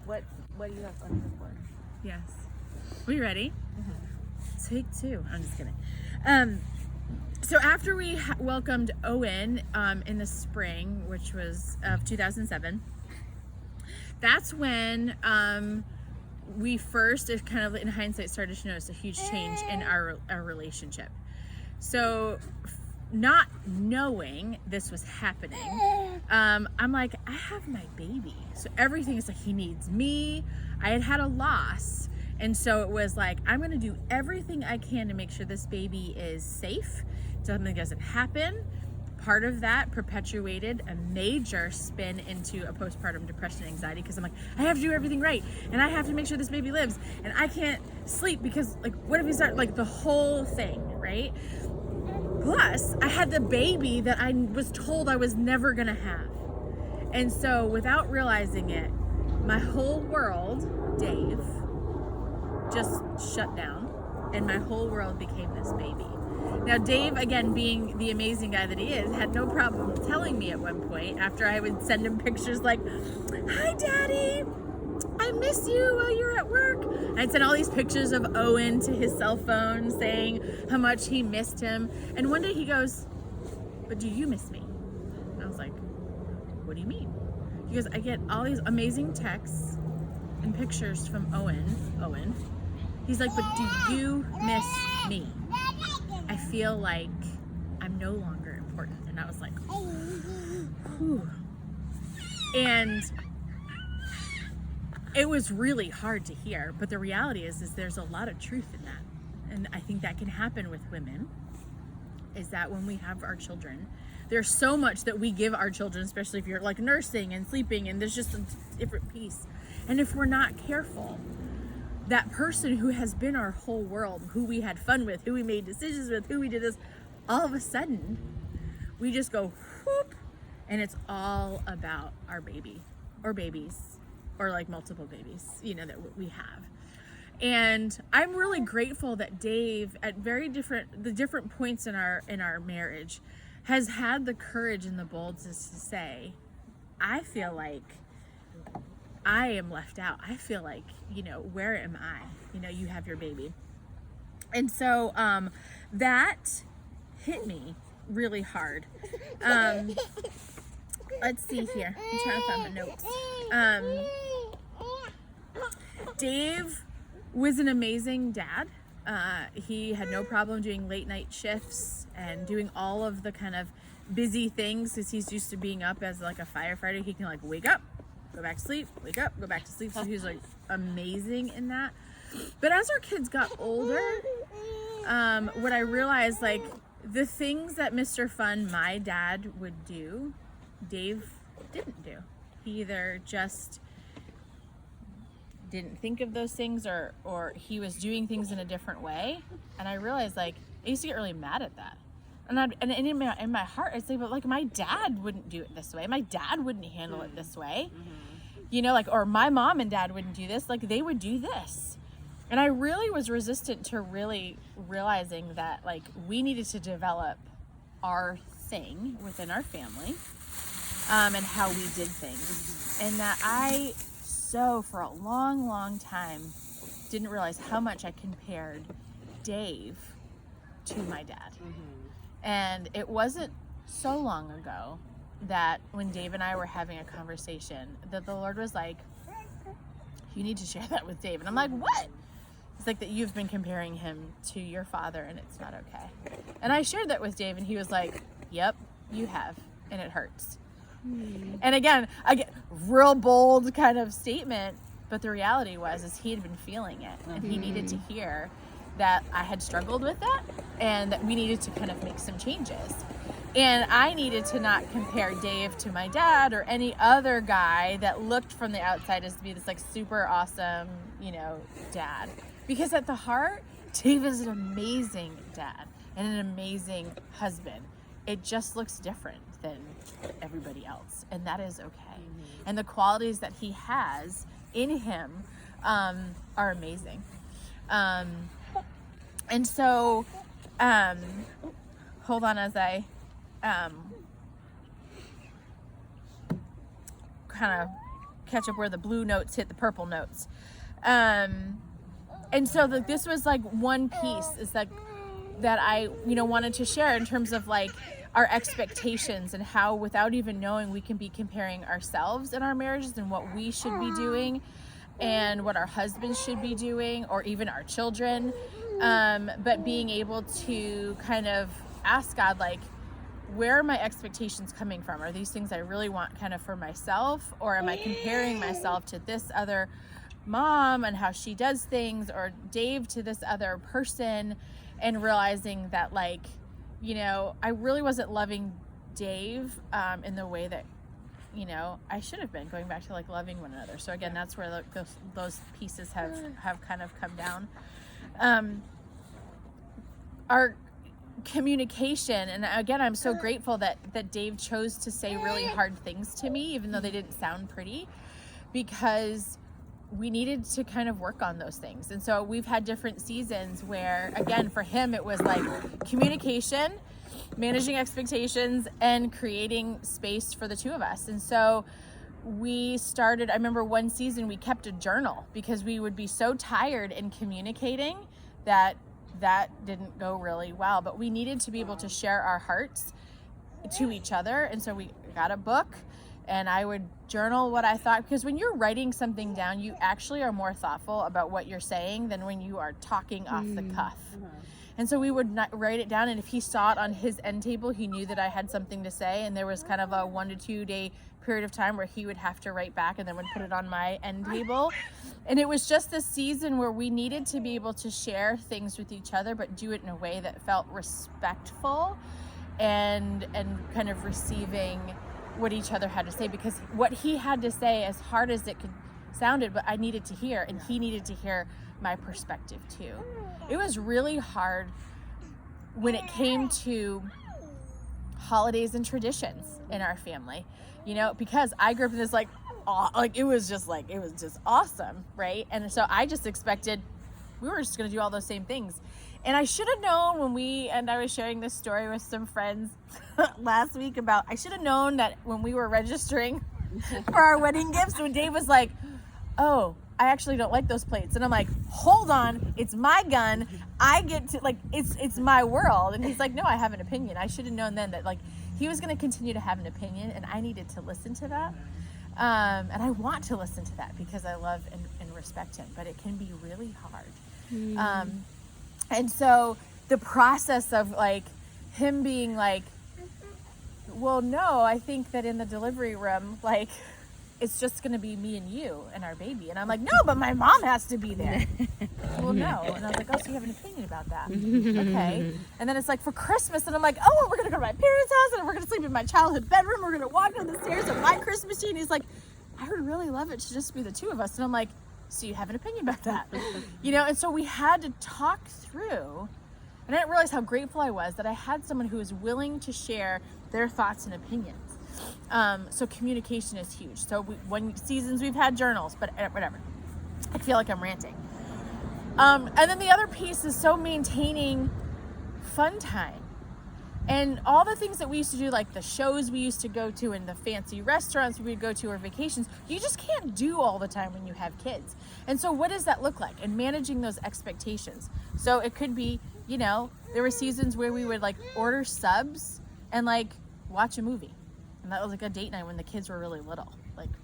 what do you have on the board? Yes. We ready? Mm-hmm. Take 2. I'm just kidding. So after we welcomed Owen in the spring, which was of 2007, that's when we first, kind of in hindsight, started to notice a huge change in our relationship. So not knowing this was happening, I'm like, I have my baby. So everything is like, he needs me. I had a loss. And so it was like, I'm going to do everything I can to make sure this baby is safe, something doesn't happen. Part of that perpetuated a major spin into a postpartum depression and anxiety, because I'm like, I have to do everything right, and I have to make sure this baby lives, and I can't sleep because, like, what if he starts, like, the whole thing, right? Plus, I had the baby that I was told I was never gonna have. And so, without realizing it, my whole world, Dave, just shut down, and my whole world became this baby. Now, Dave, again, being the amazing guy that he is, had no problem telling me at one point, after I would send him pictures like, hi, Daddy, I miss you while you're at work. I'd send all these pictures of Owen to his cell phone saying how much he missed him. And one day he goes, but do you miss me? And I was like, what do you mean? He goes, I get all these amazing texts and pictures from Owen. He's like, but do you miss me? I feel like I'm no longer important. And I was like, whew. And it was really hard to hear, but the reality is there's a lot of truth in that. And I think that can happen with women, is that when we have our children, there's so much that we give our children, especially if you're like nursing and sleeping, and there's just a different piece. And if we're not careful, that person who has been our whole world, who we had fun with, who we made decisions with, who we did this, all of a sudden, we just go whoop, and it's all about our baby or babies, or like multiple babies, that we have. And I'm really grateful that Dave, at the different points in our marriage, has had the courage and the boldness to say, I feel like I am left out. I feel like, where am I? You have your baby. And so that hit me really hard. Let's see here. I'm trying to find my notes. Dave was an amazing dad. He had no problem doing late night shifts and doing all of the kind of busy things, because he's used to being up as like a firefighter. He can like wake up, go back to sleep, wake up, go back to sleep. So he was like amazing in that. But as our kids got older, what I realized, like, the things that Mr. Fun, my dad, would do, Dave didn't do. He either just didn't think of those things, or he was doing things in a different way. And I realized, like, I used to get really mad at that. And in my heart, I'd say, but like, my dad wouldn't do it this way. My dad wouldn't handle it this way. Like, or my mom and dad wouldn't do this. Like, they would do this. And I really was resistant to really realizing that, like, we needed to develop our thing within our family, and how we did things. And that for a long, long time, didn't realize how much I compared Dave to my dad. And it wasn't so long ago that when Dave and I were having a conversation, that the Lord was like, you need to share that with Dave. And I'm like, what? It's like, that you've been comparing him to your father, and it's not okay. And I shared that with Dave, and he was like, yep, you have, and it hurts. And again, I get real bold kind of statement, but the reality is he had been feeling it, and he needed to hear that I had struggled with that, and that we needed to kind of make some changes. And I needed to not compare Dave to my dad or any other guy that looked from the outside as to be this like super awesome, dad. Because at the heart, Dave is an amazing dad and an amazing husband. It just looks different than everybody else, and that is okay. And the qualities that he has in him are amazing. And so, hold on as I kind of catch up where the blue notes hit the purple notes. And so this was like one piece is that I, wanted to share in terms of like our expectations and how without even knowing we can be comparing ourselves in our marriages and what we should be doing and what our husbands should be doing or even our children. But being able to kind of ask God, like, where are my expectations coming from? Are these things I really want kind of for myself, or am I comparing myself to this other mom and how she does things, or Dave to this other person, and realizing that, like, I really wasn't loving Dave in the way that, I should have been, going back to like loving one another. So again, that's where those pieces have kind of come down. Our communication, and again, I'm so grateful that Dave chose to say really hard things to me, even though they didn't sound pretty, because we needed to kind of work on those things. And so we've had different seasons where, again, for him, it was like communication, managing expectations, and creating space for the two of us. And so we started, I remember one season we kept a journal because we would be so tired in communicating that didn't go really well, but we needed to be able to share our hearts to each other. And so we got a book, and I would journal what I thought, because when you're writing something down, you actually are more thoughtful about what you're saying than when you are talking off the cuff. And so we would write it down, and if he saw it on his end table, he knew that I had something to say, and there was kind of a 1 to 2 day period of time where he would have to write back and then would put it on my end table. And it was just this season where we needed to be able to share things with each other, but do it in a way that felt respectful and kind of receiving what each other had to say, because what he had to say, as hard as it sounded, but I needed to hear, and he needed to hear my perspective too. It was really hard when it came to holidays and traditions in our family, because I grew up in this it was just awesome, right? And so I just expected we were just going to do all those same things. And I should have known I was sharing this story with some friends last week about, I should have known that when we were registering for our wedding gifts, when Dave was like, oh, I actually don't like those plates. And I'm like, hold on, it's my gun. I get to, it's my world. And he's like, no, I have an opinion. I should have known then that, he was going to continue to have an opinion, and I needed to listen to that. And I want to listen to that because I love and respect him, but it can be really hard. And so the process of him being like, well, no, I think that in the delivery room, it's just going to be me and you and our baby. And I'm like, no, but my mom has to be there. Well, no. And I was like, oh, so you have an opinion about that? Okay. And then it's for Christmas, and I'm like, oh, we're going to go to my parents' house, and we're going to sleep in my childhood bedroom. We're going to walk down the stairs of my Christmas tree. And he's like, I would really love it to just be the two of us. And I'm like, so you have an opinion about that? And so we had to talk through, and I didn't realize how grateful I was that I had someone who was willing to share their thoughts and opinions. So communication is huge. So one seasons we've had journals, but whatever. I feel like I'm ranting. And then the other piece is maintaining fun time. And all the things that we used to do, like the shows we used to go to and the fancy restaurants we would go to or vacations, you just can't do all the time when you have kids. And so what does that look like? And managing those expectations. So it could be, there were seasons where we would order subs and watch a movie. And that was a date night when the kids were really little,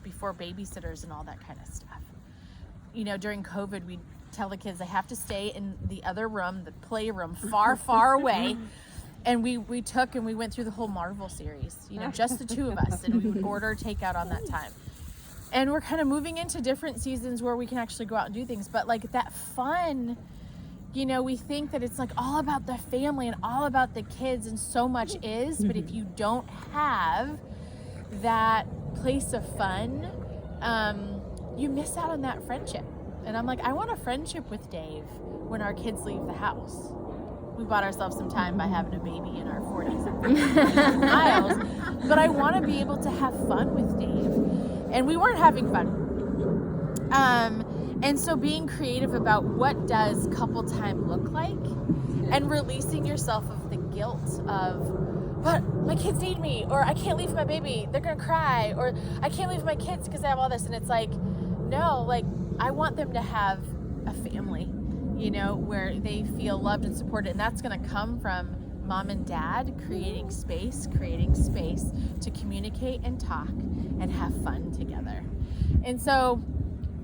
before babysitters and all that kind of stuff. During COVID, we'd tell the kids they have to stay in the other room, the playroom, far, far away. And we went through the whole Marvel series, just the two of us, and we would order takeout on that time. And we're kind of moving into different seasons where we can actually go out and do things. But that fun, we think that it's all about the family and all about the kids, and so much is. But if you don't have that place of fun, you miss out on that friendship. And I'm I want a friendship with Dave when our kids leave the house. We bought ourselves some time by having a baby in our 40s and miles, but I want to be able to have fun with Dave, and we weren't having fun. And so being creative about what does couple time look like, and releasing yourself of the guilt of, but my kids need me, or I can't leave my baby, they're gonna cry, or I can't leave my kids because I have all this. And it's like, no, like, I want them to have a family, you know, where they feel loved and supported. And that's gonna come from mom and dad creating space to communicate and talk and have fun together. And so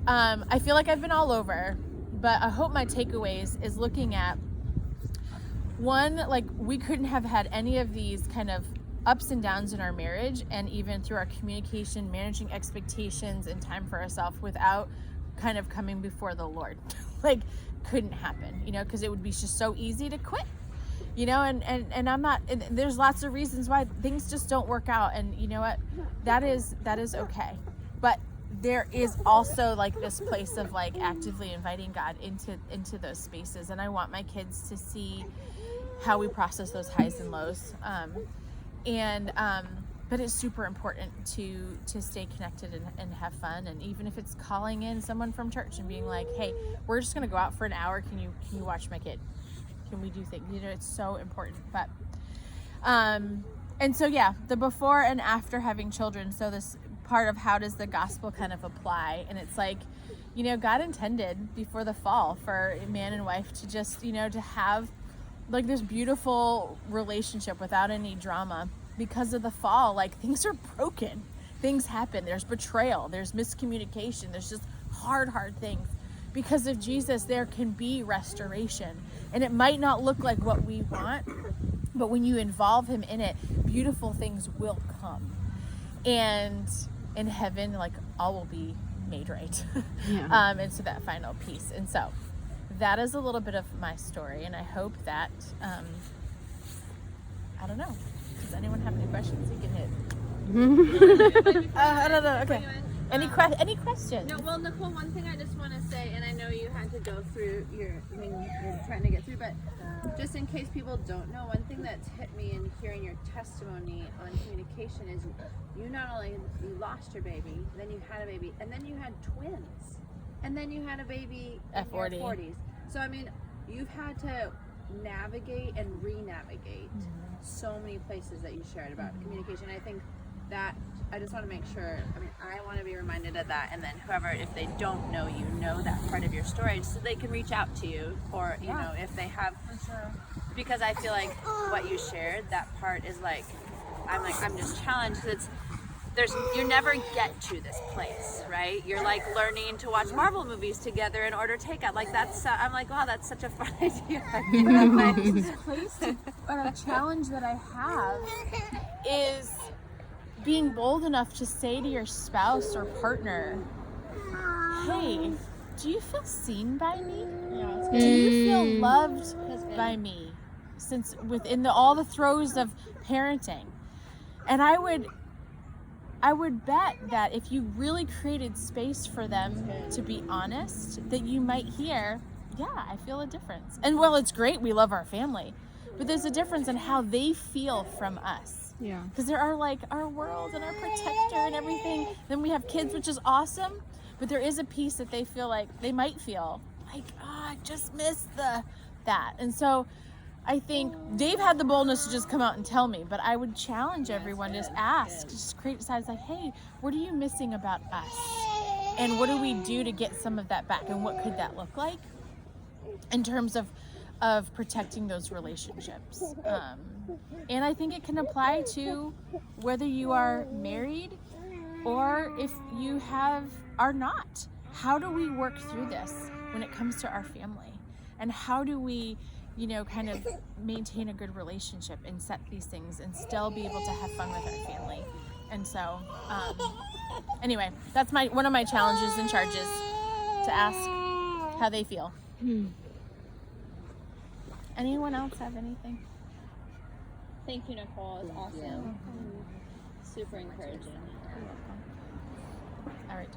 I feel like I've been all over, but I hope my takeaways is looking at, one, like, we couldn't have had any of these kind of ups and downs in our marriage, and even through our communication, managing expectations and time for ourselves, without kind of coming before the Lord. Like, couldn't happen, you know, because it would be just so easy to quit, you know, and I'm not, and there's lots of reasons why things just don't work out, and you know what, that is okay. But there is also like this place of like actively inviting God into those spaces, and I want my kids to see how we process those highs and lows, but it's super important to stay connected and have fun. And even if it's calling in someone from church and being like, hey, we're just gonna go out for an hour, can you watch my kid, can we do things, you know, it's so important. But and so yeah, the before and after having children, so this part of how does the gospel kind of apply, and it's like, you know, God intended before the fall for man and wife to just, you know, to have like this beautiful relationship without any drama. Because of the fall, like, things are broken, things happen, there's betrayal, there's miscommunication, there's just hard things. Because of Jesus, there can be restoration, and it might not look like what we want, but when you involve him in it, beautiful things will come. And in heaven, like, all will be made right. Yeah. And so that final piece. And so that is a little bit of my story, and I hope that, I don't know, does anyone have any questions? You can hit. I don't know, okay. Any questions? No, well, Nicole, one thing I just want to say, and I know you had to go through you're trying to get through, but just in case people don't know, one thing that's hit me in hearing your testimony on communication is you not only you lost your baby, then you had a baby, and then you had twins, and then you had a baby in your 40s. So, I mean, you've had to navigate and re-navigate so many places that you shared about communication. I think that I just want to make sure, I mean, I want to be reminded of that, and then whoever, if they don't know you, know that part of your story, so they can reach out to you, or, you know, if they have, because I feel like what you shared, that part is like, I'm just challenged, because you never get to this place, right? You're like learning to watch Marvel movies together and order takeout. Like, that's, I'm like, wow, that's such a fun idea. You know, like, This place, a challenge that I have is being bold enough to say to your spouse or partner, hey, do you feel seen by me? Yeah, do you feel loved by me? Since within all the throes of parenting. And I would bet that if you really created space for them to be honest, that you might hear, yeah, I feel a difference. And well, it's great, we love our family, but there's a difference in how they feel from us. Yeah. Because there are like our world and our protector and everything. Then we have kids, which is awesome, but there is a piece that they feel like, they might feel like, I just missed that. And so I think Dave had the boldness to just come out and tell me, but I would challenge everyone to just ask, just create sides like, hey, what are you missing about us? And what do we do to get some of that back? And what could that look like in terms of protecting those relationships? And I think it can apply to whether you are married or if you are not. How do we work through this when it comes to our family? And how do we, you know, kind of maintain a good relationship and set these things and still be able to have fun with our family? And so, anyway, that's one of my challenges and charges, to ask how they feel. Anyone else have anything? Thank you, Nicole. It's awesome. Super encouraging. All right.